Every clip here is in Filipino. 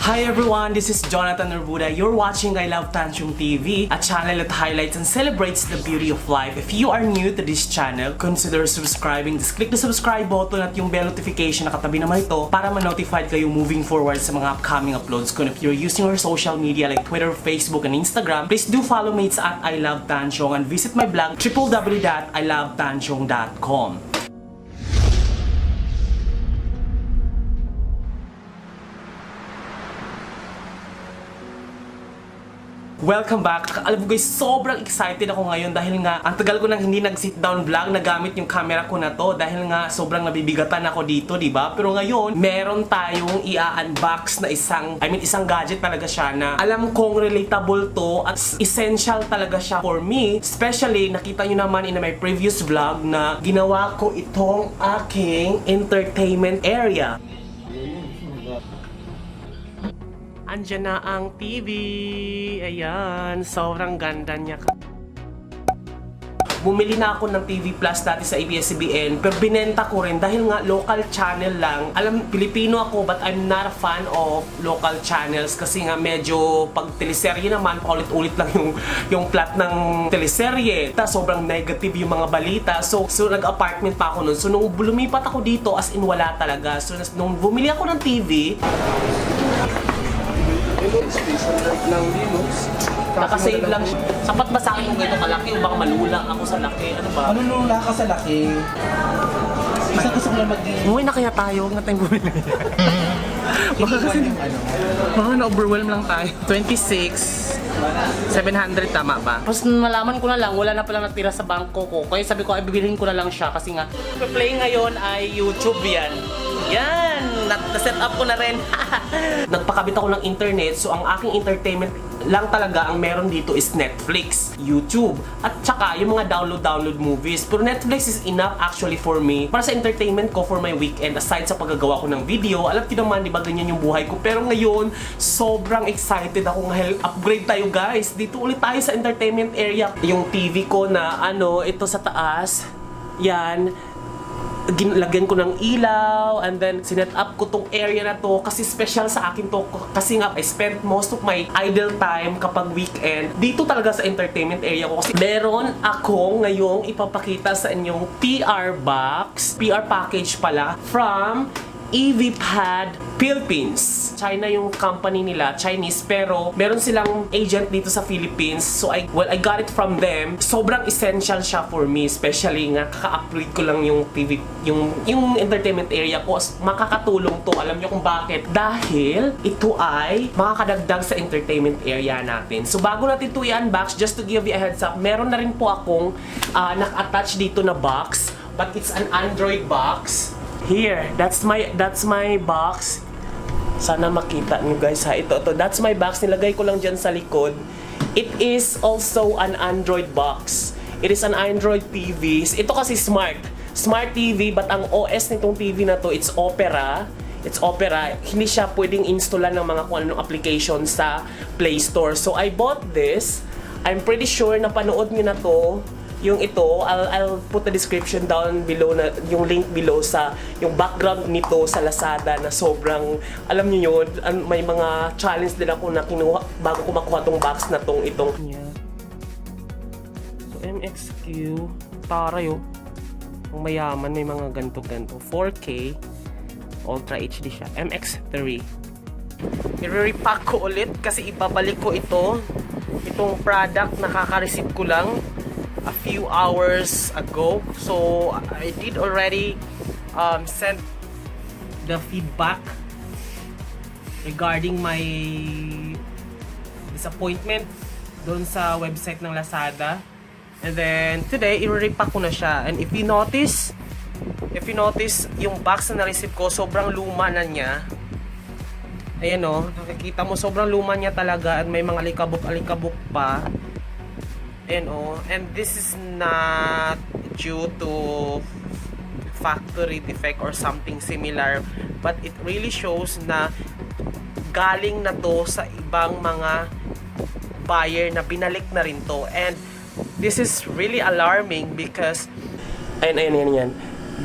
Hi everyone, this is Jonathan Nerbuda. You're watching I Love Tansyong TV, a channel that highlights and celebrates the beauty of life. If you are new to this channel, consider subscribing. Just click the subscribe button at yung bell notification na katabi naman ito para ma-notified kayo moving forward sa mga upcoming uploads ko. If you're using our social media like Twitter, Facebook, and Instagram, please do follow me at I Love Tansyong and visit my blog www.ilovetansyong.com. Welcome back! Alam mo guys, sobrang excited ako ngayon dahil nga ang tagal ko nang hindi nag-sit down vlog na gamit yung camera ko na to dahil nga sobrang nabibigatan ako dito, di ba? Pero ngayon, meron tayong i-unbox na isang gadget talaga siya na alam kong relatable to at essential talaga siya for me. Especially, nakita nyo naman in my previous vlog na ginawa ko itong aking entertainment area. Andiyan na ang TV. Ayan, sobrang ganda niya. Bumili na ako ng TV Plus dati sa ABS-CBN pero binenta ko rin dahil nga local channel lang. Alam, Pilipino ako but I'm not a fan of local channels kasi nga medyo pag teleserye naman paulit-ulit lang yung plot ng teleserye. Sobrang negative yung mga balita. So nag-apartment pa ako nun. So nung lumipat ako dito as in wala talaga. So nung bumili ako ng TV, ng Linux. nakasave lang siya. Sapat ba sa akin kung ganito kalaki o baka malula ako sa laki? Ano ba? Manunula ka sa laki. Isa gusto ko lang mag-i- Umuwi na kaya tayo? Huwag na tayong bumili. Baka kasi baka na-overwhelm lang tayo. 26,700 tama ba? Tapos malaman ko na lang, wala na palang natira sa bangko ko. Kaya sabi ko, ay bibilhin ko na lang siya kasi nga play ngayon ay YouTube yan. Yan! Na-set up ko na rin. Nagpakabit ako ng internet, so ang aking entertainment lang talaga ang meron dito is Netflix, YouTube, at saka yung mga download movies. Pero Netflix is enough actually for me para sa entertainment ko for my weekend aside sa paggagawa ko ng video. Alam niyo naman, di ba ganyan yung buhay ko. Pero ngayon, sobrang excited ako ng upgrade tayo guys. Dito ulit tayo sa entertainment area. Yung TV ko na ito sa taas, yan, lagyan ko ng ilaw and then sinet up ko tong area na to kasi special sa akin to kasi nga I spent most of my idle time kapag weekend dito talaga sa entertainment area ko kasi meron ako ngayong ipapakita sa inyong PR package pala from EVPad Philippines. China yung company nila, Chinese, pero meron silang agent dito sa Philippines. So I got it from them. Sobrang essential siya for me, especially nga kaka-upgrade ko lang yung TV, yung entertainment area ko. Makakatulong to. Alam niyo kung bakit? Dahil ito ay makakadagdag sa entertainment area natin. So bago natin ito i-unbox, just to give you a heads up, meron na rin po akong naka-attach dito na box, but it's an Android box. Here, that's my box. Sana makita niyo guys ha. Ito, that's my box. Nilagay ko lang dyan sa likod. It is also an Android box. It is an Android TV. Ito kasi smart TV, but ang OS nitong TV na to, it's Opera. Hindi siya pwedeng installan ng mga kung anong application sa Play Store. So I bought this. I'm pretty sure na panood niyo na to. Yung ito, I'll put the description down below na yung link below sa yung background nito sa Lazada na sobrang alam niyo yun, may mga challenge din ako na kinuha bago ko makuha tong box na itong yeah. So MXQ taray kung mayaman may mga ganto 4K Ultra HD siya. MX3 i-repack ko ulit kasi ibabalik ko itong product na kaka-receive ko lang a few hours ago. So I did already send the feedback regarding my disappointment doon sa website ng Lazada. And then today i-repack ko na siya. And if you notice yung box na na-receive ko, sobrang luma na niya. Ayan nakikita mo sobrang luma niya talaga at may mga alikabok pa. And this is not due to factory defect or something similar, but it really shows na galing na to sa ibang mga buyer na binalik na rin to. And this is really alarming because ayan.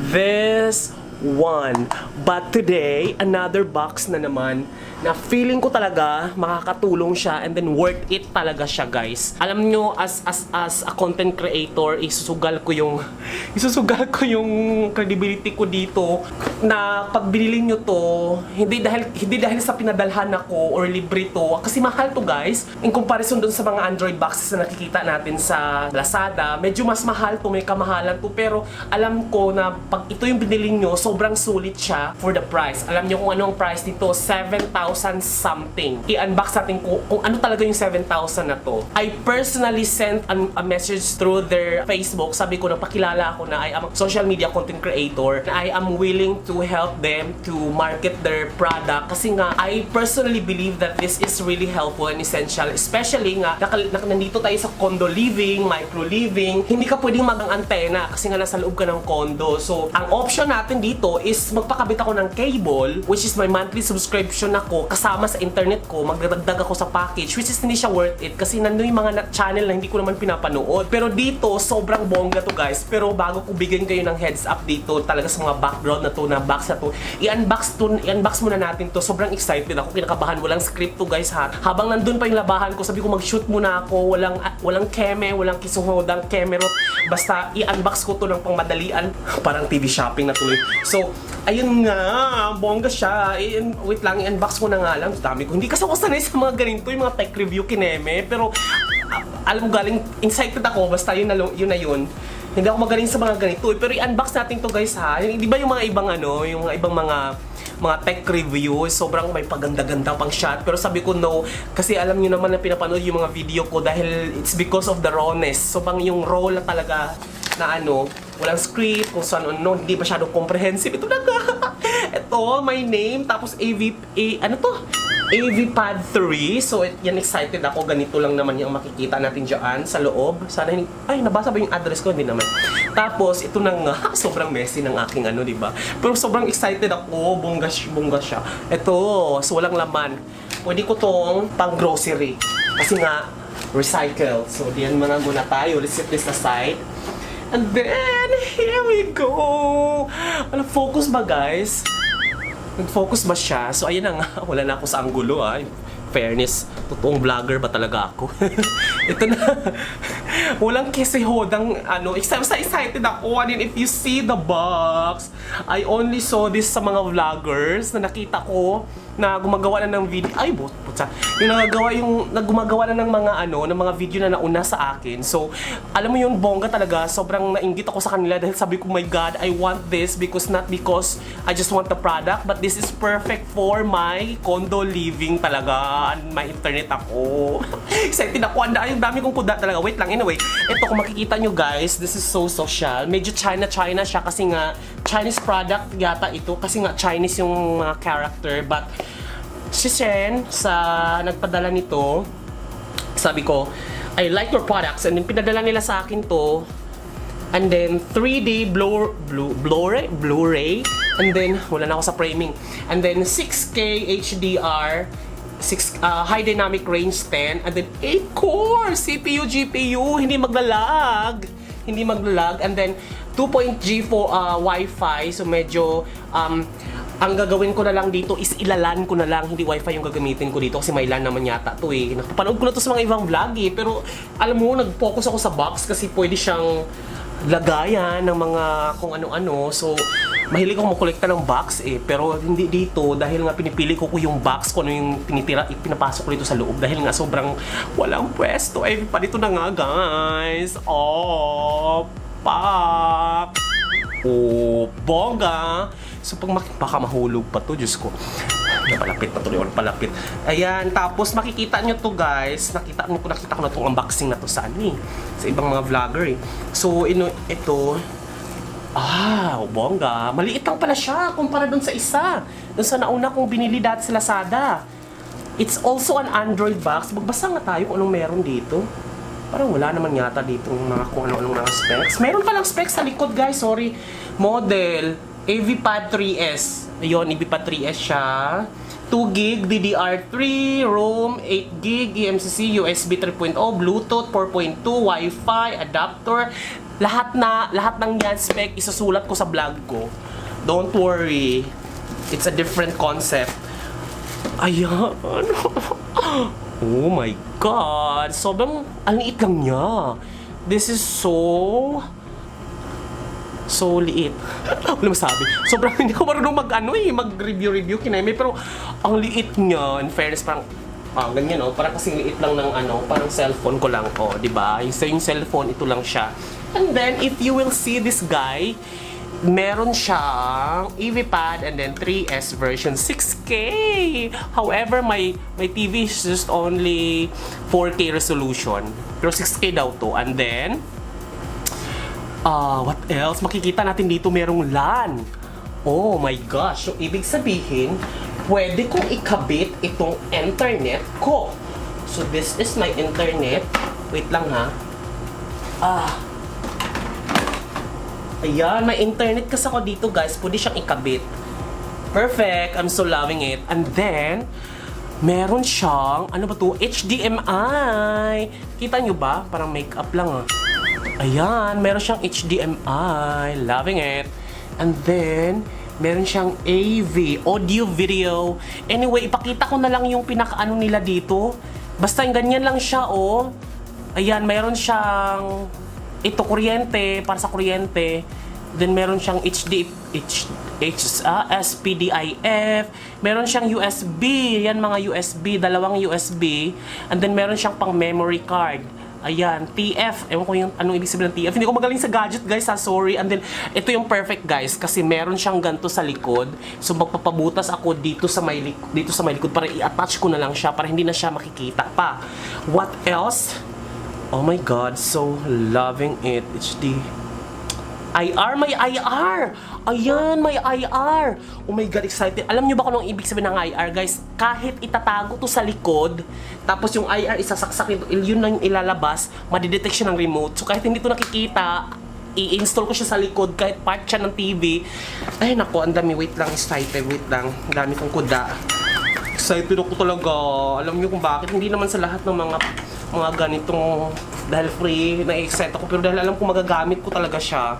This one. But today, another box na naman na feeling ko talaga makakatulong siya and then worth it talaga siya, guys. Alam nyo, as a content creator, isusugal ko yung credibility ko dito na pag binili nyo to, hindi dahil sa pinadalhan ako or libre to, kasi mahal to, guys. In comparison dun sa mga Android boxes na nakikita natin sa Lazada, medyo mas mahal to, may kamahalan to, pero alam ko na pag ito yung binili nyo, sobrang sulit siya for the price. Alam nyo kung anong price nito, 7,000 something. I-unbox natin kung ano talaga yung 7,000 na to. I personally sent a message through their Facebook. Sabi ko na pakilala ako na I am a social media content creator, na I am willing to help them to market their product kasi nga I personally believe that this is really helpful and essential, especially nga nandito tayo sa condo living, micro living, hindi ka pwedeng mag-antena kasi nga nasa loob ka ng condo. So, ang option natin dito is magpakabit ako ng cable, which is my monthly subscription ako kasama sa internet ko, magdadagdag ako sa package, which is hindi siya worth it kasi nandun yung mga channel na hindi ko naman pinapanood. Pero dito, sobrang bongga to, guys. Pero bago ko bigyan kayo ng heads up dito, talaga sa mga background na to, na box na to, i-unbox muna natin to. Sobrang excited ako, kinakabahan, walang script to, guys, ha. Habang nandun pa yung labahan ko, sabi ko mag-shoot muna ako, walang keme, walang kisuhodang kemerot, basta i-unbox ko to ng pangmadalian. Parang TV shopping na tuloy. So, ayun nga, bongga siya. Wait lang, i-unbox ko na nga lang. Dami ko. Hindi kasi ako sanay sa mga ganito, yung mga tech review kineme. Pero, alam mo, galing, excited ako. Basta yun na yun. Hindi ako magaling sa mga ganito. Pero i-unbox natin to, guys, ha. Di ba yung mga ibang yung mga ibang mga tech review, sobrang may paganda-ganda pang shot. Pero sabi ko no, kasi alam niyo naman na pinapanood yung mga video ko dahil it's because of the rawness. So bang yung raw na talaga na walang script, kung saan hindi masyadong comprehensive. Ito na nga. Ito, my name, tapos AVPad 3. So, yan, excited ako. Ganito lang naman yung makikita natin dyan sa loob. Sana hindi... Ay, nabasa ba yung address ko? Hindi naman. Tapos, ito na nga. Sobrang messy ng aking diba? Pero sobrang excited ako. Bongga siya. Ito, so walang laman. Pwede ko tong pang grocery. Kasi nga, recycle. So, diyan muna tayo. Let's set this aside. And then, here we go! Walang focus ba, guys? Nag-focus ba siya? So, ayun na nga. Wala na ako sa anggulo, Fairness, totoong vlogger ba talaga ako? Ito na. Walang kisihodang excited ako. And if you see the box, I only saw this sa mga vloggers na nakita ko na gumagawa na ng video. Ay, putsa. Yung gumagawa na ng mga ng mga video na nauna sa akin. So, alam mo yun, bongga talaga. Sobrang nainggit ako sa kanila dahil sabi ko, my God, I want this not because I just want the product, but this is perfect for my condo living talaga. May internet ako. Excited ako. Ang dami kong kuda talaga. Wait lang, anyway. Ito, kung makikita nyo, guys, this is so social. Medyo China siya kasi nga Chinese product yata ito kasi nga Chinese yung mga character. But si Shen sa nagpadala nito, sabi ko, I like your products, and then pinadala nila sa akin to, and then 3D Blu-ray, and then wala na ako sa framing, and then 6K HDR, high dynamic range 10, and then 8 core CPU GPU, hindi maglalag, and then 2.G for Wi-Fi. So medyo ang gagawin ko na lang dito is ilalan ko na lang, hindi Wi-Fi yung gagamitin ko dito kasi may LAN naman yata to Napapanood ko na to sa mga ibang vlog pero alam mo, nag-focus ako sa box kasi pwede siyang lagayan ng mga kung ano-ano. So mahilig akong makolekta ng box pero hindi dito dahil nga pinipili ko yung box ko yung pinapasok ko dito sa loob dahil nga sobrang walang pwesto. Pa dito na nga, guys. Pak! Bongga! So pag baka mahulog pa to, Diyos ko. Palapit na tuloy, palapit. Ayan, tapos makikita nyo to, guys. Nakita ko na itong unboxing na to sa sa ibang mga vlogger So, ito, bongga. Maliit lang pala siya kumpara dun sa isa. Dun sa nauna kong binili dati sa Lazada. It's also an Android box. Magbasa nga tayo kung anong meron dito. Parang wala naman yata dito mga kung ano-anong mga specs. Meron palang specs sa likod, guys. Sorry. Model, AVPad 3S. Ayun, AVPad 3S siya. 2GB DDR3, ROM, 8GB, eMMC, USB 3.0, Bluetooth 4.2, Wi-Fi, adapter. Lahat ng yan spec isusulat ko sa vlog ko. Don't worry. It's a different concept. Ayan. Oh my God. Sobrang ang liit lang niya. This is so liit. Wala masabi. Sobrang hindi ko marunong mag-review kineme, pero ang liit niya. In fairness, parang ganyan, oh. Parang kasing liit lang ng parang cellphone ko lang, oh, di ba? Yung cellphone, ito lang siya. And then, if you will see this guy, meron siyang EV-Pad and then 3S version 6K. However, my TV is just only 4K resolution. Pero 6K daw to. And then, what else? Makikita natin dito merong LAN. Oh my gosh. So, ibig sabihin, pwede kong ikabit itong internet ko. So, this is my internet. Wait lang ha. Ayan, may internet kasi ako dito guys. Pwede siyang ikabit. Perfect. I'm so loving it. And then, meron siyang, ano ba to? HDMI. Kita nyo ba? Parang makeup lang Ayan, meron siyang HDMI. Loving it. And then, meron siyang AV, audio, video. Anyway, ipakita ko na lang yung pinakaano nila dito. Basta ganyan lang siya, oh. Ayan, meron siyang ito kuryente, para sa kuryente. Then meron siyang SPDIF. Meron siyang USB. Yan mga USB, dalawang USB. And then meron siyang pang memory card. Ayan, TF. Ewan ko yung anong ibig sabihin ng TF. Hindi ko magaling sa gadget, guys, sorry. And then, ito yung perfect, guys, kasi meron siyang ganito sa likod. So, magpapabutas ako dito sa may likod para i-attach ko na lang siya para hindi na siya makikita pa. What else? Oh my God, so loving it. HD. IR, may IR! Ayan, may IR! Oh my God, excited. Alam nyo ba kung anong ibig sabihin ng IR, guys? Kahit itatago to sa likod, tapos yung IR isasaksak yun na yung ilalabas, madidetect siya ng remote. So kahit hindi to nakikita, i-install ko siya sa likod, kahit part siya ng TV. Ay nako, ang dami. Wait lang, excited. Wait lang. Ang dami kong kuda. Excited ako talaga. Alam nyo kung bakit? Hindi naman sa lahat ng mga ganitong dahil free, na-excite ako, pero dahil alam ko magagamit ko talaga siya.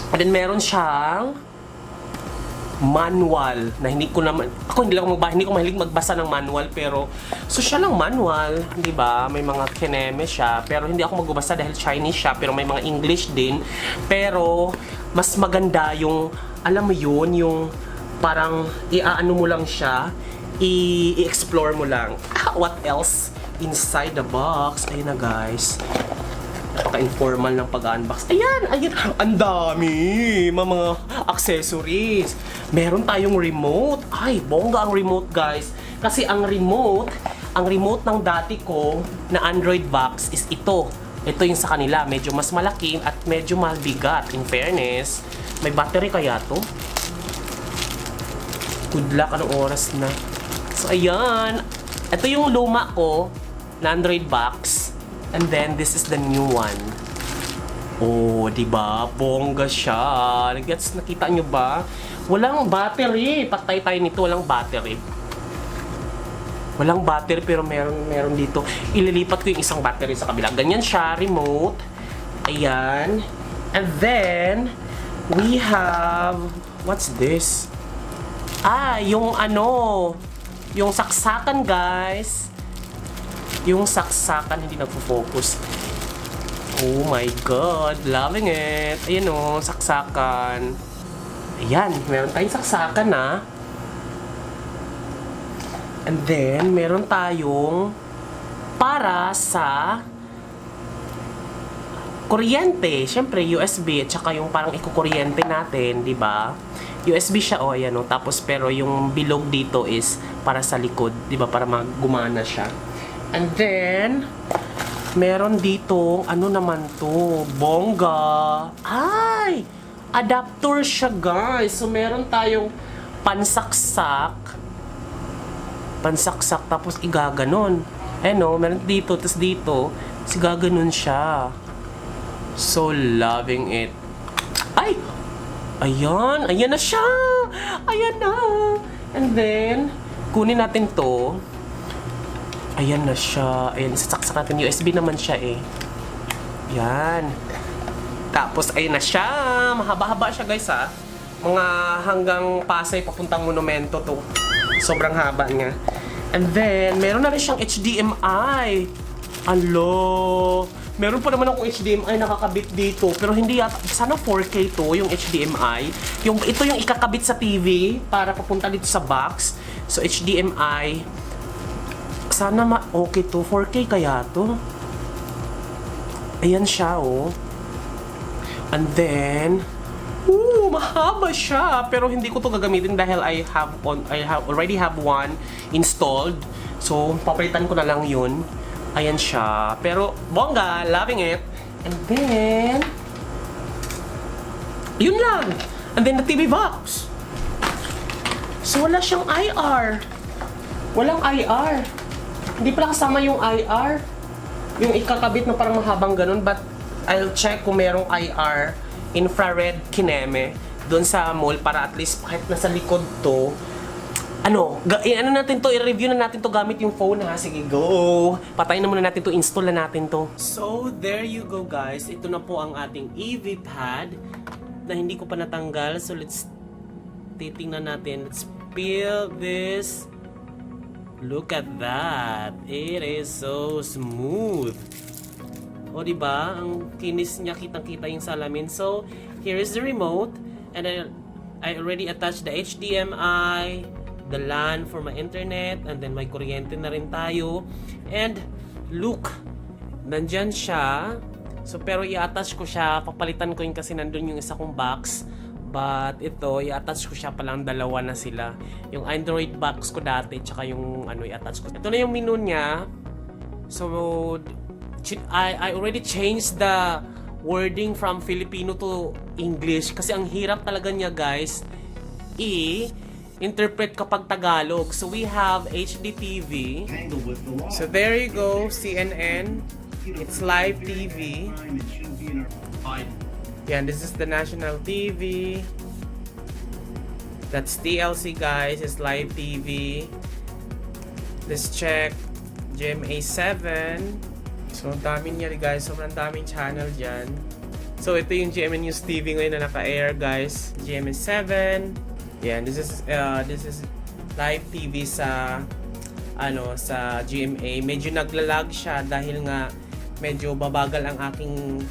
And then meron siyang manual na hindi ko mahilig magbasa ng manual, pero so siya lang manual, di ba? May mga kineme siya, pero hindi ako magbabasa dahil Chinese siya, pero may mga English din. Pero mas maganda yung, alam mo yun, yung parang iaano mo lang siya, i-explore mo lang. What else? Inside the box, ayun na guys. Napaka-informal ng pag-unbox. Ayan, ang dami mga accessories. Meron tayong remote. Ay, bongga ang remote, guys. Kasi ang remote ng dati ko na Android box is ito. Ito yung sa kanila, medyo mas malaki at medyo mabigat. In fairness, may battery kaya to? Good luck, anong oras na? So, ayan. Ito yung luma ko na Android box. And then, this is the new one. Oh, diba? Bongga siya. Nakita nyo ba? Walang battery. Patay tayo nito. Walang battery. Walang battery pero meron dito. Ililipat ko yung isang battery sa kabila. Ganyan siya. Remote. Ayan. And then, we have... What's this? Yung yung saksakan, guys. Yung saksakan, hindi nagpo-focus. Oh my God, loving it. Ayan o, saksakan. Ayan, meron tayong saksakan na. And then, meron tayong para sa kuryente. Siyempre, USB at saka yung parang ikukuryente natin, di ba? USB siya, ayan o. Tapos, pero yung bilog dito is para sa likod, di ba? Para gumana siya. And then, meron dito, ano naman to? Bongga. Ay! Adapter siya, guys. So, meron tayong pansaksak. Pansaksak, tapos igaganon. Ano, meron dito, tapos dito. Tapos igaganon siya. So, loving it. Ay! Ayan! Ayan na siya! Ayan na! And then, kunin natin to. Ayan na siya. Ayan, isasaksak natin. USB naman siya eh. Yan. Tapos, ayan na siya. Mahaba-haba siya, guys, ha. Mga hanggang Pasay papuntang Monumento to. Sobrang haba niya. And then, meron na rin siyang HDMI. Alo. Meron pa naman akong HDMI nakakabit dito. Pero hindi yata, sana 4K to yung HDMI. Ito yung ikakabit sa TV para papunta dito sa box. So, HDMI. Sana okay to. 4K kaya to. Ayan siya, oh. And then, mahaba siya. Pero hindi ko to gagamitin dahil I already have one installed. So, papalitan ko na lang yun. Ayan siya. Pero, bongga, loving it. And then, yun lang. And then, the TV box. So, wala siyang IR. Walang IR. Hindi pala kasama yung IR. Yung ikakabit na parang mahabang ganun. But, I'll check kung merong IR, infrared kineme, doon sa mall para at least kahit nasa likod to, natin to, i-review na natin to gamit yung phone ha. Sige, go! Patayin na muna natin to, install na natin to. So, there you go guys. Ito na po ang ating EV pad na hindi ko pa natanggal. So, let's titingnan natin. Let's peel this. Look at that. It is so smooth. O, diba? Ang kinis niya, kitang-kita yung salamin. So, here is the remote. And I already attached the HDMI, the LAN for my internet, and then may kuryente na rin tayo. And look, nandyan siya. So pero i-attach ko siya, papalitan ko yun kasi nandun yung isa kong box. But ito, i-attach ko siya palang dalawa na sila. Yung Android box ko dati, tsaka yung i-attach ko. Ito na yung menu niya. So I already changed the wording from Filipino to English kasi ang hirap talaga niya guys interpret kapag Tagalog. So we have HDTV. So there you go, CNN. It's live TV. Yeah, this is the national TV. That's TLC guys, it's live TV. Let's check GMA 7. So dami niya guys, sobrang daming channel dyan. So ito yung GMA News TV ngayon na naka-air guys. GMA 7. Yeah, this is live TV sa sa GMA. Medyo naglalag siya dahil nga medyo babagal ang aking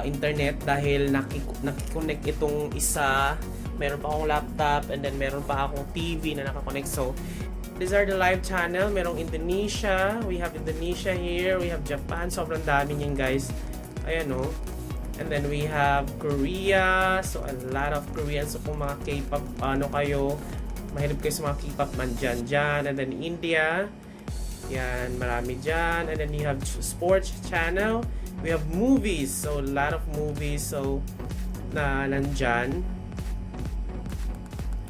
internet dahil nakikonnect itong isa. Meron pa akong laptop and then meron pa akong TV na nakakonect. So these are the live channel. Merong Indonesia. We have Indonesia here. We have Japan. Sobrang dami niyan guys. Ayan o. And then we have Korea. So a lot of Koreans. So kung mga K-pop, kayo, mahilig kayo sa mga K-pop man dyan. And then India. Yan, marami dyan. And then you have sports channel. We have movies. So a lot of movies. So na nandyan.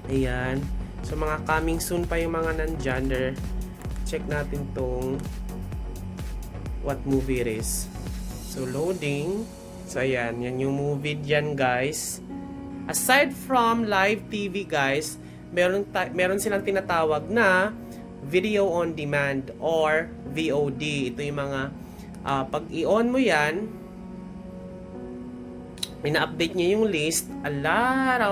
Ayan. So mga coming soon pa yung mga nandyan. There. Check natin tong what movie it is. So loading. So ayan, yan yung movie dyan guys. Aside from live TV guys, meron silang tinatawag na video on demand or VOD. Ito yung mga pag i-on mo yan, ina-update niya yung list. A lot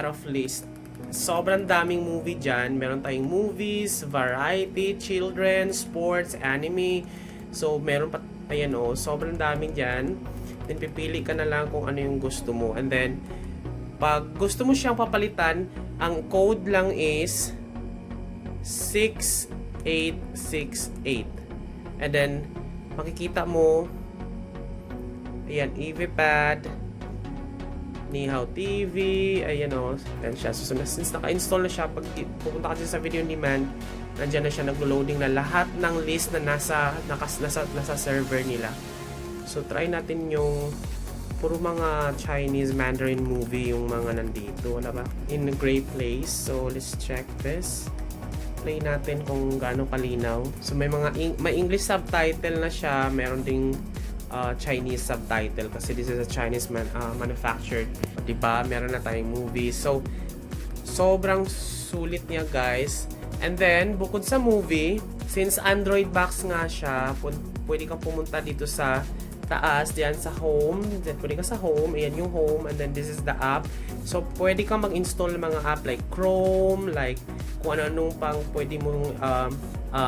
of list. Sobrang daming movie dyan. Meron tayong movies, variety, children, sports, anime. So meron pa, ayan o, sobrang daming dyan. Then pipili ka na lang kung ano yung gusto mo. And then pag gusto mo siyang papalitan, ang code lang is 6868. And then makikita mo, ayan, EV pad, Nihaw TV, ayan o, ayan siya. So since naka-install na siya, pag pupunta ka dyan sa video on demand, nandiyan na siya, nag-loading na lahat ng list na nasa server nila. So try natin yung puro mga Chinese Mandarin movie yung mga nandito, wala ba? In a great place. So let's check this. Play natin kung gaano kalinaw. So may English subtitle na siya, meron ding Chinese subtitle kasi this is a Chinese manufactured. Diba? Meron na tayong movie. So sobrang sulit niya guys. And then bukod sa movie, since Android box nga siya, pwede kang pumunta dito sa taas, diyan sa home. Then, pwede ka sa home. Ayan yung home. And then, this is the app. So, pwede ka mag-install ng mga app like Chrome, like kung ano-anong pang pwede mong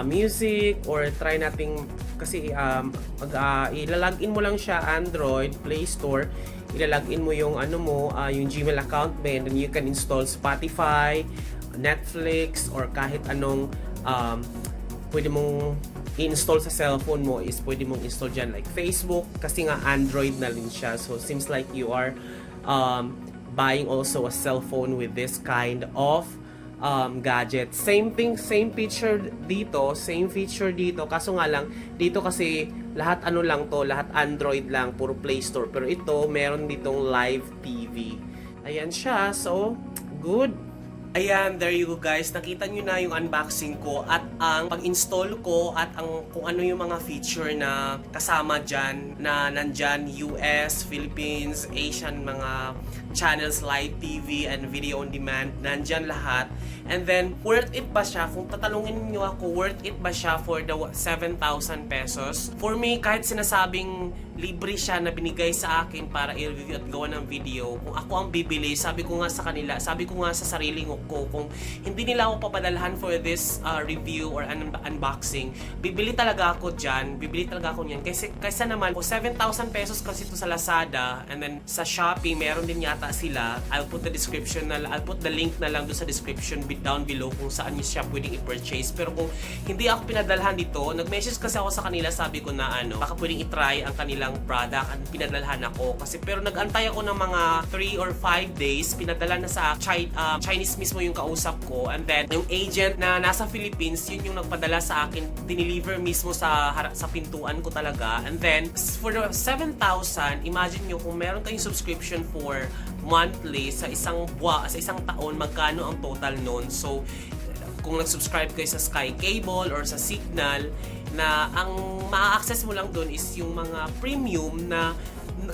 music, or try nating, kasi ilalagin mo lang siya Android, Play Store. Ilalagin mo yung yung Gmail account mo, and then you can install Spotify, Netflix, or kahit anong pwede mong i-install sa cellphone mo is pwede mong install dyan like Facebook, kasi nga Android na rin siya. So seems like you are buying also a cell phone with this kind of gadget. Same thing, same feature dito, kaso nga lang dito kasi lahat lahat Android lang, puro Play Store. Pero ito meron ditong live TV. Ayan siya, so good. Ayan, there you go guys. Nakita nyo na yung unboxing ko at ang pag-install ko at ang kung ano yung mga feature na kasama dyan, na nandyan, US, Philippines, Asian mga channels, live TV and video on demand, nandyan lahat. And then, worth it ba siya? Kung tatanungin nyo ako, worth it ba siya for the 7,000 pesos? For me, kahit sinasabing libre siya na binigay sa akin para i-review at gawa ng video, kung ako ang bibili, sabi ko nga sa kanila, sabi ko nga sa sarili ko, kung hindi nila ako papadalhan for this review or unboxing, bibili talaga ako dyan, niyan. Kaysa naman, kung 7,000 pesos kasi ito sa Lazada, and then sa Shopee, meron din yata sila. I'll put the link na lang doon sa description down below kung saan niyo siya pwedeng i-purchase. Pero kung hindi ako pinadalhan dito, nag-message kasi ako sa kanila, sabi ko na baka pwedeng i-try ang kanilang product, at pinadalhan ako. Pero nag-antay ako ng mga 3 or 5 days, pinadala na sa Chinese mismo yung kausap ko, and then yung agent na nasa Philippines, yun yung nagpadala sa akin, dineliver mismo sa pintuan ko talaga. And then, for the 7,000, imagine nyo kung meron kayong subscription for monthly sa isang taon, magkano ang total nun. So, kung nag-subscribe kayo sa Sky Cable or sa Signal, na ang ma-access mo lang doon is yung mga premium na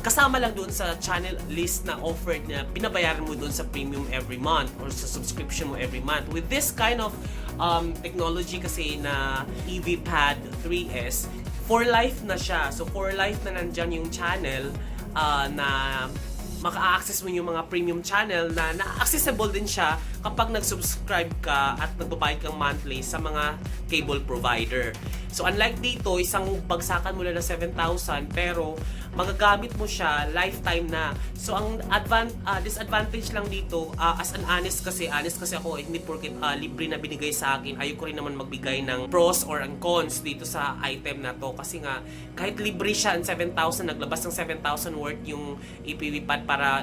kasama lang doon sa channel list na offered na binabayaran mo doon sa premium every month or sa subscription mo every month. With this kind of technology kasi na EVPad 3S, for life na siya. So for life na nandyan yung channel na maka-access mo yung mga premium channel na accessible din siya kapag nag-subscribe ka at nagbabayad kang monthly sa mga cable provider. So unlike dito, isang bagsakan mo lang na 7,000 pero magagamit mo siya lifetime na. So ang disadvantage lang dito, as an honest kasi ako, hindi porket libre na binigay sa akin, ayoko rin naman magbigay ng pros or ang cons dito sa item na to. Kasi nga, kahit libre siya ang 7,000, naglabas ng 7,000 worth yung EPV pad para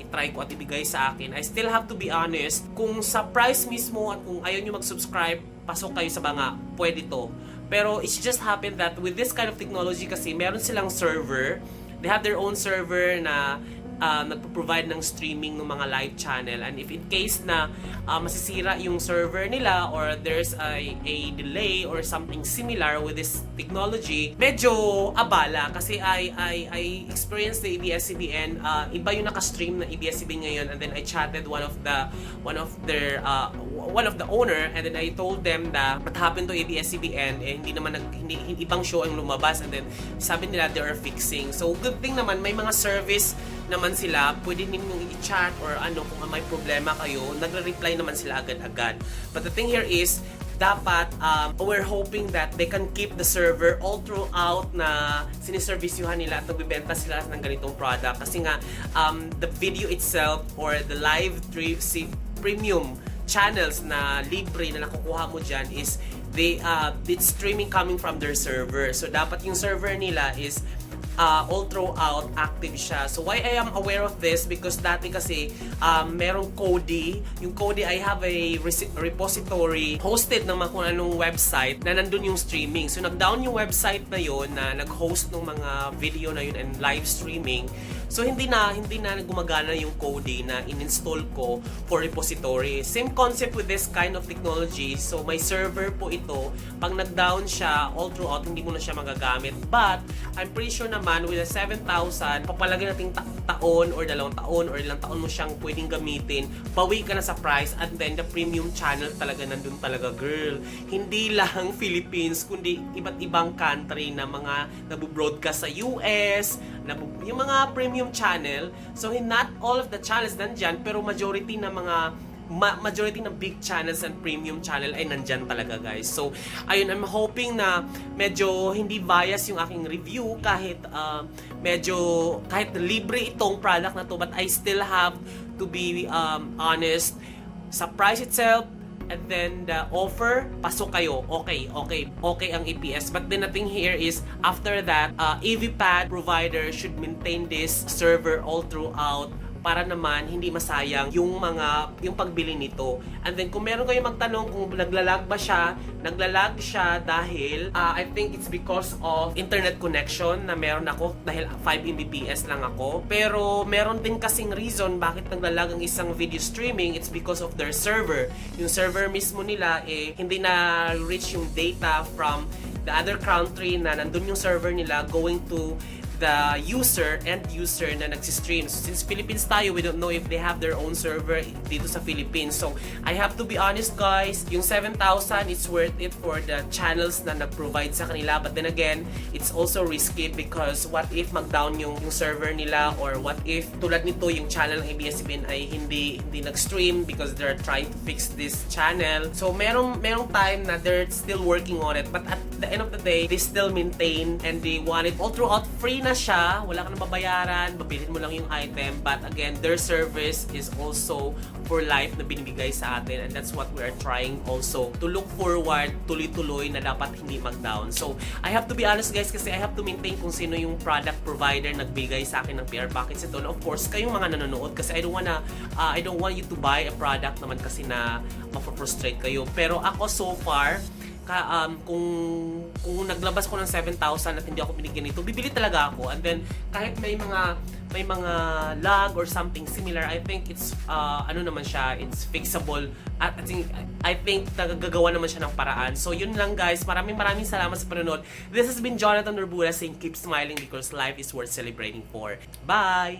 i-try ko at ibigay sa akin, I still have to be honest, kung sa price mismo at kung ayaw nyo mag-subscribe, pasok kayo sa banga, pwede to. Pero it's just happened that with this kind of technology kasi, meron silang server. They have their own server na nagpo-provide ng streaming ng mga live channel. And if in case na masisira yung server nila or there's a delay or something similar with this technology, medyo abala. Kasi I experienced the ABS-CBN. Iba yung naka-stream na ABS-CBN ngayon. And then I chatted one of the owner, and then I told them that what happened to ABS-CBN, hindi ibang show ang lumabas, and then sabi nila they are fixing. So good thing naman, may mga service naman sila, pwede ninyong i-chat or kung may problema kayo, nagre-reply naman sila agad-agad. But the thing here is, dapat we're hoping that they can keep the server all throughout na siniservisyuhan nila at nagbibenta sila ng ganitong product. Kasi nga, the video itself or the live premium channels na libre na nakukuha mo dyan is it's streaming coming from their server. So dapat yung server nila is all throughout active siya. So why I am aware of this, because dati kasi merong Kodi. Yung Kodi, I have a repository hosted ng mga kung anong website na nandun yung streaming. So nag-down yung website na yon na nag-host ng mga video na yun and live streaming. So hindi na gumagana yung Kodi na in-install ko for repository. Same concept with this kind of technology. So may server po ito. Pag nag-down siya all throughout, hindi mo na siya magagamit. But I'm pretty sure na naman, with a 7,000, papalagay natin taon or 2 taon or ilang taon mo siyang pwedeng gamitin, bawi ka na sa price, and then the premium channel talaga nandun talaga, girl. Hindi lang Philippines, kundi iba't ibang country na mga nabu-broadcast sa US, yung mga premium channel. So not all of the channels nandyan, pero majority ng big channels and premium channel ay nandyan talaga, guys. So ayun, I'm hoping na medyo hindi bias yung aking review kahit kahit libre itong product na to, but I still have to be honest sa price itself. And then the offer, pasok kayo. Okay ang EPS. But the thing here is, after that, AVPad provider should maintain this server all throughout para naman hindi masayang yung pagbili nito. And then kung meron kayo magtanong kung naglalag ba siya, naglalag siya dahil I think it's because of internet connection na meron ako dahil 5 Mbps lang ako. Pero meron din kasing reason bakit naglalag ang isang video streaming. It's because of their server. Yung server mismo nila hindi na reach yung data from the other country na nandun yung server nila going to the end user na nagsistream. So, since Philippines tayo, we don't know if they have their own server dito sa Philippines. So, I have to be honest, guys, yung 7,000, it's worth it for the channels na nag-provide sa kanila. But then again, it's also risky because what if mag-down yung server nila, or what if tulad nito yung channel ng ABS-CBN ay hindi nag-stream because they're trying to fix this channel. So, merong time na they're still working on it. But at the end of the day, they still maintain and they want it all throughout free na siya, wala ka nang babayaran, babilhin mo lang yung item. But again, their service is also for life na binibigay sa atin, and that's what we are trying also to look forward, tuloy-tuloy na dapat hindi mag-down. So, I have to be honest, guys, kasi I have to maintain kung sino yung product provider nagbigay sa akin ng PR packets ito. And of course, kayong mga nanonood, kasi I don't want you to buy a product naman kasi na mapro-frustrate kayo. Pero ako so far, kung naglabas ko ng 7,000 at hindi ako binigyan nito, bibili talaga ako. And then kahit may mga lag or something similar, I think it's naman siya, it's fixable. At I think nagagawa naman siya ng paraan. So yun lang, guys, maraming salamat sa panonood. This has been Jonathan Urbula saying keep smiling because life is worth celebrating for. Bye.